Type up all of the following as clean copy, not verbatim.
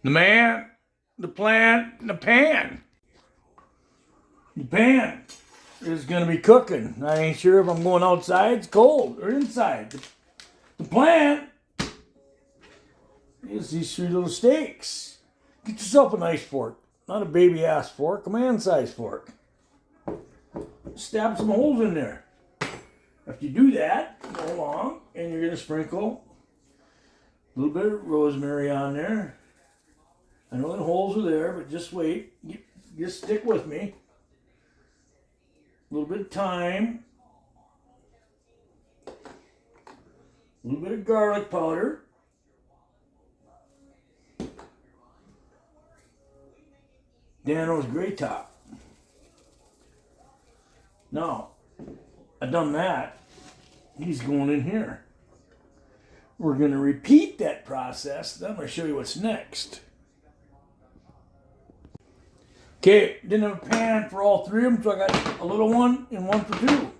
The man, the plant, and the pan. The pan is going to be cooking. I ain't sure if I'm going outside, it's cold, or inside. The plant is these three little steaks. Get yourself a nice fork. Not a baby ass fork, a man sized fork. Stab some holes in there. After you do that, go along and you're going to sprinkle a little bit of rosemary on there. I know the holes are there, but just wait. Just stick with me. A little bit of thyme. A little bit of garlic powder. Dan-O's Grey Top. Now, I've done that. He's going in here. We're going to repeat that process. Then I'm going to show you what's next. Okay, didn't have a pan for all three of them, so I got a little one and one for two.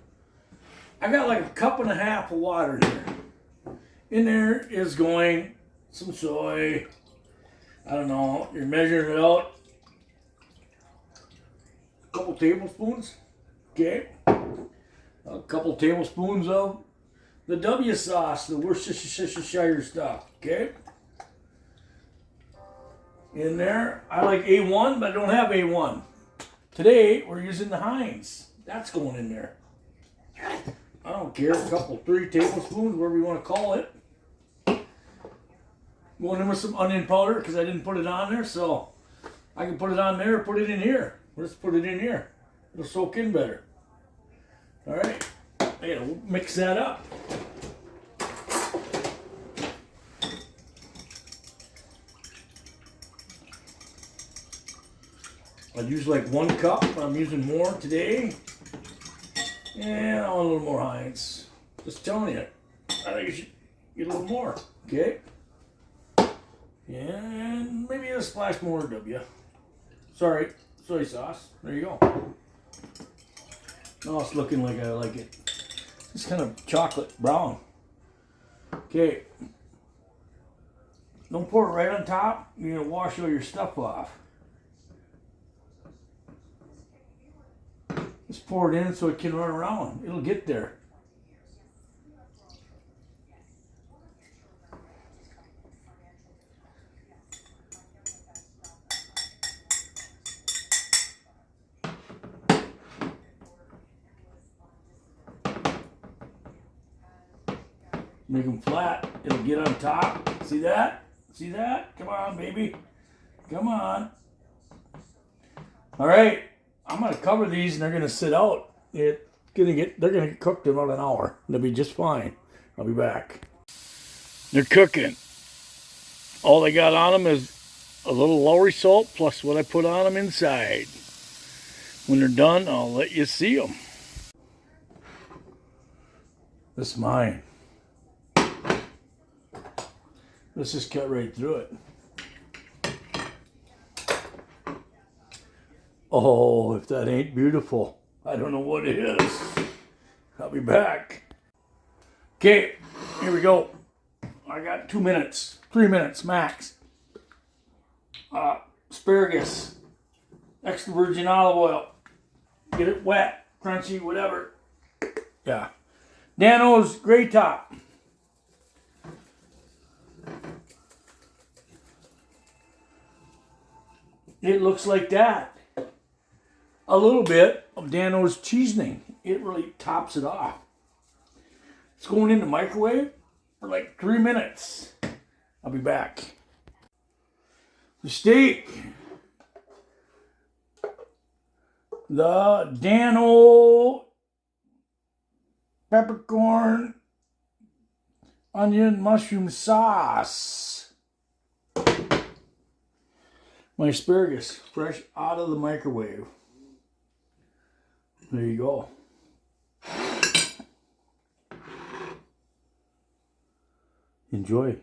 I got like a cup and a half of water here. In there is going some soy. I don't know, you're measuring it out. A couple tablespoons. Okay. A couple tablespoons of the W sauce, the Worcestershire stuff. Okay. In there, I like A1, but I don't have A1. Today, we're using the Heinz. That's going in there. I don't care, a couple, 3 tablespoons, whatever you want to call it. Going in with some onion powder, because I didn't put it on there, so I can put it on there or put it in here. Let's put it in here. It'll soak in better. All right, I gotta mix that up. I use like 1 cup. I'm using more today. And I want a little more Heinz. Just telling you, I think you should get a little more. Okay. And maybe a splash more W. Sorry, soy sauce. There you go. Now it's looking like I like it. It's kind of chocolate brown. Okay. Don't pour it right on top. You're going to wash all your stuff off. Just pour it in so it can run around. It'll get there. Make them flat. It'll get on top. See that? See that? Come on, baby. Come on. All right. I'm gonna cover these and they're gonna sit out. They're gonna get cooked in about an hour. They'll be just fine. I'll be back. They're cooking. All they got on them is a little Lowry salt plus what I put on them inside. When they're done, I'll let you see them. This is mine. Let's just cut right through it. Oh, if that ain't beautiful, I don't know what it is. I'll be back. Okay, here we go. I got 2 minutes, 3 minutes max. Asparagus, extra virgin olive oil. Get it wet, crunchy, whatever. Yeah. Dan-O's Grey Top. It looks like that. A little bit of Dan-O's seasoning. It really tops it off. It's going in the microwave for like 3 minutes. I'll be back. The steak. The Dan-O peppercorn onion mushroom sauce. My asparagus, fresh out of the microwave. There you go. Enjoy.